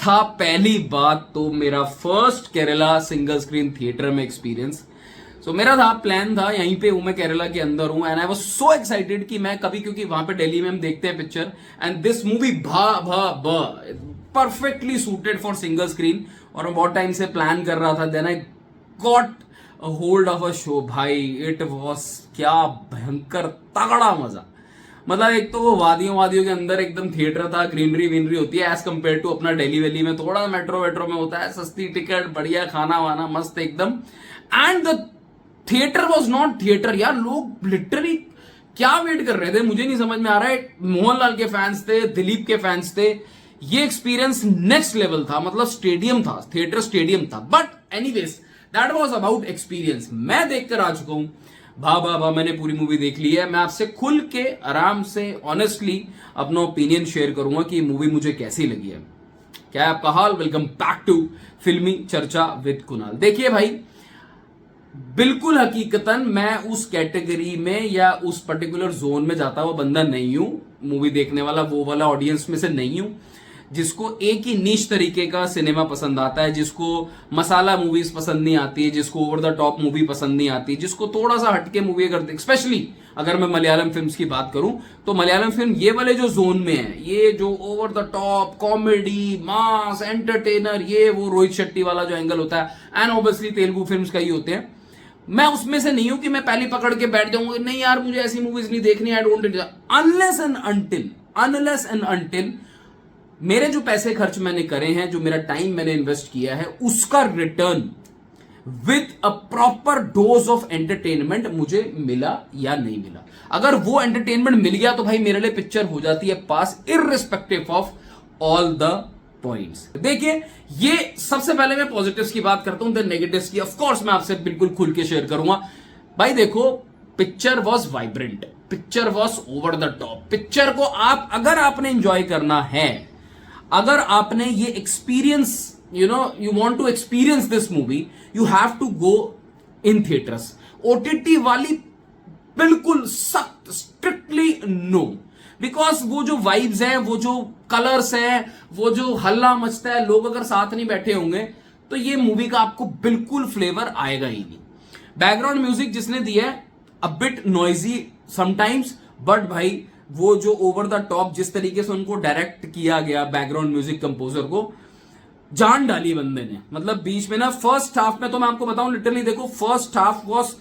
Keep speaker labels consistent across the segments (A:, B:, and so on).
A: था पहली बात तो मेरा first Kerala single screen theatre में एक्सपीरियंस। सो मेरा था प्लान था यहीं पे हूं मैं केरला के अंदर हूं and I was so excited कि मैं कभी क्योंकि वहां पे दिल्ली में हम देखते हैं picture and this movie perfectly suited for single screen और मैं बहुत टाइम से प्लान कर रहा था। Then I got hold of a show. भाई इट वॉज क्या भयंकर तगड़ा मजा। मतलब एक तो वो वादियों के अंदर एकदम थिएटर था, ग्रीनरी विनरी होती है एज कंपेयर टू अपना दिल्ली वैली में थोड़ा मेट्रो वेट्रो में होता है, सस्ती टिकट, बढ़िया खाना वाना मस्त एकदम। And the theatre was not theatre यार, लोग लिटरली क्या वेट कर रहे थे मुझे नहीं समझ में आ रहा है। मोहनलाल के फैंस थे, दिलीप के फैंस थे। ये एक्सपीरियंस नेक्स्ट लेवल था, मतलब स्टेडियम था, थिएटर स्टेडियम था। But anyways that was about experience. मैं देखकर आ चुका हूं भा मैंने पूरी मूवी देख ली है। मैं आपसे खुल के आराम से ऑनेस्टली अपना ओपिनियन शेयर करूंगा कि मूवी मुझे कैसी लगी है। क्या है आपका हाल? वेलकम बैक टू फिल्मी चर्चा विद कुणाल। देखिए भाई, बिल्कुल हकीकतन मैं उस कैटेगरी में या उस पर्टिकुलर जोन में जाता हुआ बंदा नहीं हूं, मूवी देखने वाला वो वाला ऑडियंस में से नहीं हूं जिसको एक ही नीच तरीके का सिनेमा पसंद आता है, जिसको मसाला मूवीज पसंद नहीं आती है, जिसको ओवर द टॉप मूवी पसंद नहीं आती, जिसको थोड़ा सा हटके मूवी अगर स्पेशली अगर मैं मलयालम फिल्म्स की बात करूं तो मलयालम फिल्म ये वाले जो जोन में है, ये जो over the top comedy mass entertainer, ये वो रोहित शेट्टी वाला जो एंगल होता है एंड ऑब्वियसली तेलुगु फिल्म्स का ही होते हैं। मैं उसमें से नहीं हूं कि मैं पहले पकड़ के बैठ जाऊंगा नहीं यार मुझे ऐसी मूवीज नहीं देखनी, I don't unless and until मेरे जो पैसे खर्च मैंने करे हैं, जो मेरा टाइम मैंने इन्वेस्ट किया है, उसका return with a proper dose of entertainment मुझे मिला या नहीं मिला। अगर वो एंटरटेनमेंट मिल गया तो भाई मेरे लिए पिक्चर हो जाती है pass, irrespective of all the points. देखिए, ये सबसे पहले मैं पॉजिटिव्स की बात करता हूं, देन नेगेटिव्स की ऑफ कोर्स मैं आपसे बिल्कुल खुल के शेयर करूंगा। भाई देखो, picture was vibrant, picture was over the top. Picture को आप अगर आपने एंजॉय करना है, अगर आपने ये experience you want to experience this movie, you have to go in theatres. OTT वाली बिल्कुल सख्त स्ट्रिक्टली नो, बिकॉज वो जो वाइब्स हैं, वो जो कलर्स हैं, वो जो हल्ला मचता है, लोग अगर साथ नहीं बैठे होंगे तो ये मूवी का आपको बिल्कुल फ्लेवर आएगा ही नहीं। बैकग्राउंड म्यूजिक जिसने दिया है a bit noisy sometimes, but भाई वो जो ओवर द टॉप जिस तरीके से उनको डायरेक्ट किया गया बैकग्राउंड म्यूजिक कंपोजर को, जान डाली बंदे ने। मतलब बीच में ना फर्स्ट हाफ में तो मैं आपको बताऊं लिटरली, देखो फर्स्ट हाफ वॉज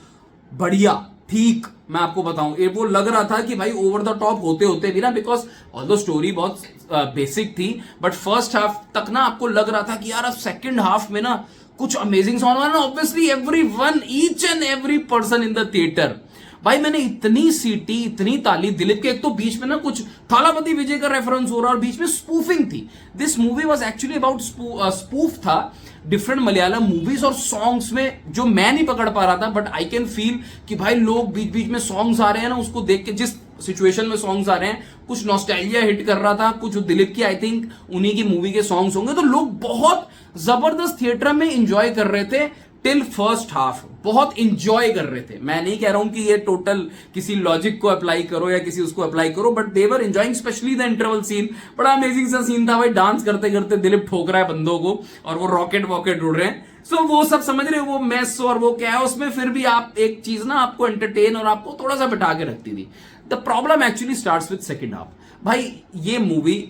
A: बढ़िया, ठीक मैं आपको बताऊं ये वो लग रहा था कि भाई ओवर द टॉप होते होते भी ना, बिकॉज ऑल्दो स्टोरी बहुत बेसिक थी, बट फर्स्ट हाफ तक ना आपको लग रहा था कि यार अब सेकंड हाफ में ना कुछ अमेजिंग सॉन्ग वाला ना। Obviously everyone, each and every person in the theatre, भाई मैंने इतनी सीटी, इतनी ताली। दिलीप के एक तो बीच में ना कुछ थालापति विजय का रेफरेंस हो रहा और बीच में स्पूफिंग थी। This movie was actually about spoof था डिफरेंट मलयालम मूवीज और सॉन्ग्स में, जो मैं नहीं पकड़ पा रहा था, बट आई कैन फील कि भाई लोग बीच बीच में सॉन्ग्स आ रहे हैं ना, उसको देख के जिस सिचुएशन में सॉन्ग्स आ रहे हैं, कुछ नॉस्टैल्जिया हिट कर रहा था, कुछ दिलीप की आई थिंक उन्हीं की मूवी के सॉन्ग्स होंगे, तो लोग बहुत जबरदस्त थिएटर में एंजॉय कर रहे थे टिल फर्स्ट हाफ, बहुत इंजॉय कर रहे थे। मैं नहीं कह रहा हूं कि ये टोटल किसी लॉजिक को अप्लाई करो या किसी उसको अप्लाई करो, but they were enjoying, specially the interval scene. बड़ा अमेजिंग सा सीन था भाई, डांस करते करते दिलीप ठोक रहा है बंदों को और वो रॉकेट वॉकेट उड़ रहे हैं। सो वो सब समझ रहे हो, वो मैस और वो क्या है उसमें, फिर भी आप एक चीज ना आपको एंटरटेन और आपको थोड़ा सा बिठा के रखती थी। The problem actually starts with second half. भाई ये मूवी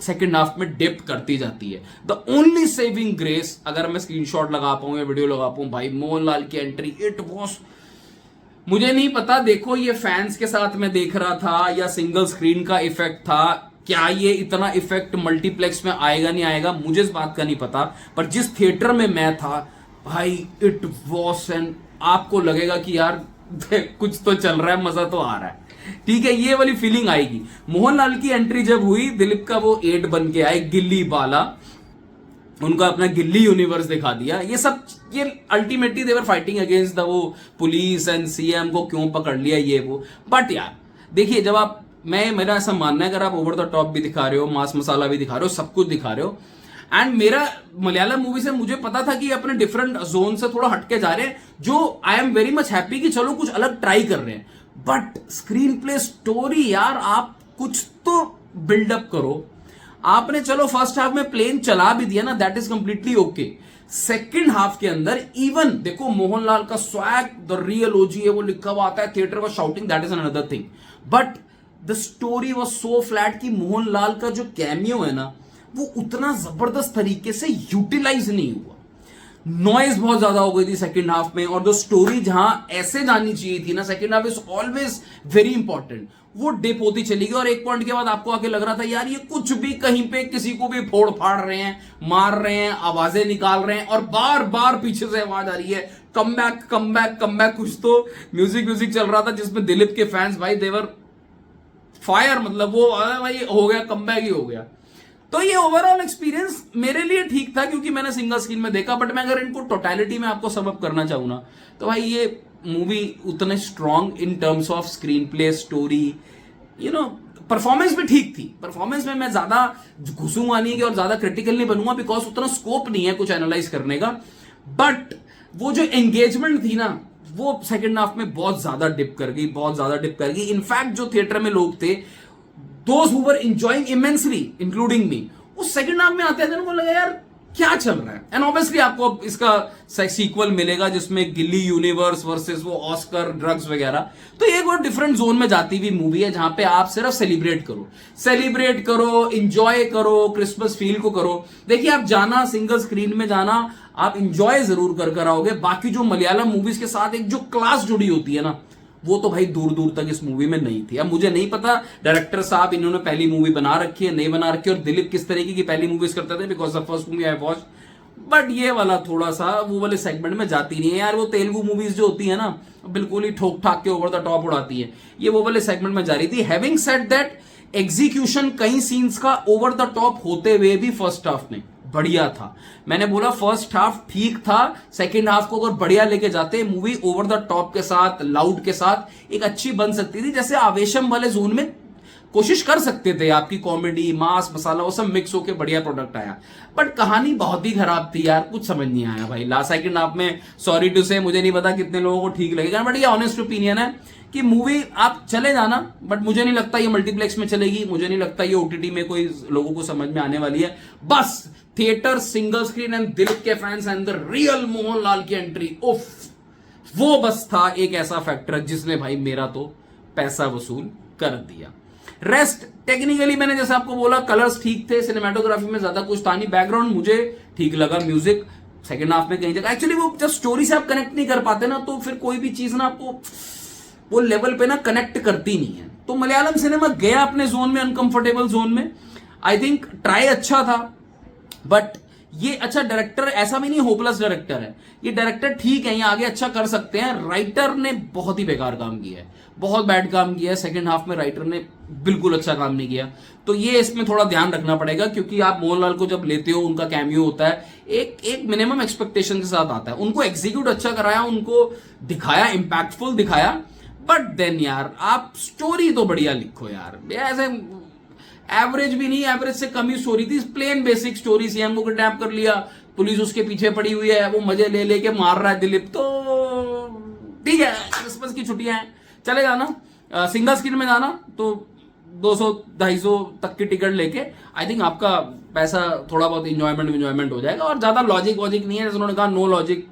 A: सेकेंड हाफ में डिप करती जाती है। द ओनली सेविंग ग्रेस, अगर मैं स्क्रीनशॉट लगा पाऊं या वीडियो लगा पाऊं, भाई मोहनलाल की एंट्री, इट वॉज, मुझे नहीं पता देखो ये फैंस के साथ मैं देख रहा था या सिंगल स्क्रीन का इफेक्ट था, क्या ये इतना इफेक्ट मल्टीप्लेक्स में आएगा नहीं आएगा मुझे इस बात का नहीं पता, पर जिस थिएटर में मैं था भाई इट वॉज एंड आपको लगेगा कि यार कुछ तो चल रहा है, मजा तो आ रहा है, ठीक है, ये वाली फीलिंग आएगी। मोहनलाल की एंट्री जब हुई, दिलीप का वो एड बन के आए, गिल्ली बाला, उनका अपना गिल्ली यूनिवर्स दिखा दिया। ये सब, ये ultimately they were fighting against the वो पुलिस एंड सीएम को क्यों पकड़ लिया ये वो। बट यार देखिए, जब आप, मेरा ऐसा मानना है, अगर आप ओवर द टॉप भी दिखा रहे हो, मास मसाला भी दिखा रहे हो, सब कुछ दिखा रहे हो, एंड मेरा मलयालम मूवी से मुझे पता था कि अपने डिफरेंट जोन से थोड़ा हटके जा रहे हैं, जो I am very much happy कि चलो कुछ अलग ट्राई कर रहे हैं। बट स्क्रीन प्ले, स्टोरी, यार आप कुछ तो बिल्डअप करो, आपने चलो फर्स्ट हाफ में प्लेन चला भी दिया ना, that is completely okay. Second half के अंदर इवन देखो मोहनलाल का स्वैग, द रियल ओजी है, वो लिखा हुआ आता है, theatre was shouting, that is another thing, but the story was so flat कि मोहनलाल का जो कैमियो है ना वो उतना जबरदस्त तरीके से यूटिलाइज नहीं हुआ। नॉइज बहुत ज्यादा हो गई थी सेकंड हाफ में, और जो स्टोरी जहां ऐसे जानी चाहिए थी ना, second half is always very important, वो डिप होती चली गई। और एक पॉइंट के बाद आपको आके लग रहा था यार ये कुछ भी कहीं पे किसी को भी फोड़ फाड़ रहे हैं, मार रहे हैं, आवाजें निकाल रहे हैं, और बार बार पीछे से आवाज आ रही है come back come back come back. कुछ तो म्यूजिक चल रहा था जिसमें दिलीप के फैंस भाई देवर फायर, मतलब वो भाई हो गया, कम बैक ही हो गया। तो ये ओवरऑल एक्सपीरियंस मेरे लिए ठीक था क्योंकि मैंने सिंगल स्क्रीन में देखा, बट मैं अगर इनको टोटलिटी में आपको समअप करना चाहूँ ना, तो भाई ये मूवी उतने strong in terms of screen play, story, you know, performance भी ठीक थी। परफॉर्मेंस में मैं ज्यादा घुसूंगा नहीं कि और ज्यादा क्रिटिकल नहीं बनूंगा, बिकॉज उतना स्कोप नहीं है कुछ एनालाइज करने का, बट वो जो एंगेजमेंट थी ना वो सेकंड हाफ में बहुत ज्यादा डिप कर गई, बहुत ज्यादा डिप कर गई। इनफैक्ट जो थिएटर में लोग थे, those who were enjoying immensely including me, उस सेकंड हाफ में आते थे उनको लगा यार क्या चल रहा है। एंड ऑब्वियसली आपको अब इसका सीक्वल मिलेगा जिसमें गिल्ली यूनिवर्स वर्सेस वो ऑस्कर ड्रग्स वगैरह, तो ये कोई डिफरेंट जोन में जाती हुई मूवी है जहां पे आप सिर्फ सेलिब्रेट करो, इंजॉय करो, क्रिसमस फील को करो। देखिए आप जाना, सिंगल स्क्रीन में जाना, आप इंजॉय जरूर कर आओगे। बाकी जो मलयालम मूवीज के साथ एक जो क्लास जुड़ी होती है ना, वो तो भाई दूर दूर तक इस मूवी में नहीं थी। अब मुझे नहीं पता डायरेक्टर साहब इन्होंने पहली मूवी बना रखी है, नहीं बना रखी है, और दिलीप किस तरीके की पहली मूवीज करते थे, because the first movie I watch, but ये वाला थोड़ा सा वो वाले सेगमेंट में जाती नहीं है यार। वो तेलुगु मूवीज जो होती है ना बिल्कुल ही ठोक ठाक के ओवर द टॉप उड़ाती है, ये वो वाले सेगमेंट में जा रही थी। हैविंग सेड दैट, एग्जीक्यूशन कई सीन्स का ओवर द टॉप होते हुए भी फर्स्ट हाफ में बढ़िया था। मैंने बोला फर्स्ट हाफ ठीक था, सेकंड हाफ को अगर बढ़िया लेके जाते मूवी ओवर द टॉप के साथ, लाउड के साथ एक अच्छी बन सकती थी। जैसे आवेशम वाले जोन में कोशिश कर सकते थे, आपकी कॉमेडी, मास, मसाला वो सब मिक्स होकर बढ़िया प्रोडक्ट आया, बट कहानी बहुत ही खराब थी यार, कुछ समझ नहीं आया भाई। लास्ट सेकंड हाफ में सॉरी टू से, मुझे नहीं पता कितने लोगों को ठीक लगेगा, बट ये ऑनेस्ट ओपिनियन है कि मूवी आप चले जाना, बट मुझे नहीं लगता ये मल्टीप्लेक्स में चलेगी, मुझे नहीं लगता ये ओटीटी में कोई लोगों को समझ में आने वाली है। बस theatre, single screen and Dileep के fans and the real Mohanlal की एंट्री, उफ, वो बस था एक ऐसा फैक्टर जिसने भाई मेरा तो पैसा वसूल कर दिया। रेस्ट टेक्निकली मैंने जैसे आपको बोला, कलर्स ठीक थे, सिनेमेटोग्राफी में ज्यादा कुछ था नहीं, बैकग्राउंड मुझे ठीक लगा, म्यूजिक सेकंड हाफ में कहीं जगह एक्चुअली वो जब स्टोरी से आप कनेक्ट नहीं कर पाते ना, तो फिर कोई भी चीज ना आपको वो लेवल पे ना कनेक्ट करती नहीं है। तो मलयालम सिनेमा गया अपने जोन में, अनकंफर्टेबल जोन में। आई थिंक ट्राई अच्छा था, बट ये अच्छा डायरेक्टर ऐसा भी नहीं होपलेस डायरेक्टर है, ये डायरेक्टर ठीक है, ये आगे अच्छा कर सकते हैं। राइटर ने बहुत ही बेकार काम किया है, बहुत बैड काम किया है। सेकंड हाफ में राइटर ने बिल्कुल अच्छा काम नहीं किया, तो ये इसमें थोड़ा ध्यान रखना पड़ेगा, क्योंकि आप मोहनलाल को जब लेते हो, उनका कैमियो होता है, एक मिनिमम एक्सपेक्टेशन के साथ आता है। उनको एग्जीक्यूट अच्छा कराया, उनको दिखाया, इंपैक्टफुल दिखाया, बट देन यार आप स्टोरी तो बढ़िया लिखो यार। ऐसे एवरेज भी नहीं, एवरेज से कम ही स्टोरी थी, प्लेन बेसिक स्टोरी। सीएम को किडनैप कर लिया, पुलिस उसके पीछे पड़ी हुई है, वो मजे ले लेके मार रहा है दिलीप, तो ठीक है, क्रिसमस की छुट्टियां हैं, चले जाना। सिंगल स्क्रीन में जाना तो 200-250 तक की टिकट लेके आई थिंक आपका पैसा थोड़ा बहुत इंजॉयमेंट हो जाएगा, और ज्यादा लॉजिक वॉजिक नहीं है, जैसे उन्होंने कहा नो लॉजिक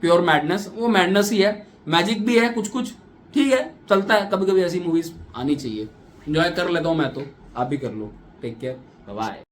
A: प्योर मैडनेस, वो मैडनेस ही है, मैजिक भी है कुछ कुछ, ठीक है, चलता है। कभी कभी ऐसी मूवीज आनी चाहिए, इंजॉय कर लेता हूं मैं तो, आप भी कर लो। Take care, bye.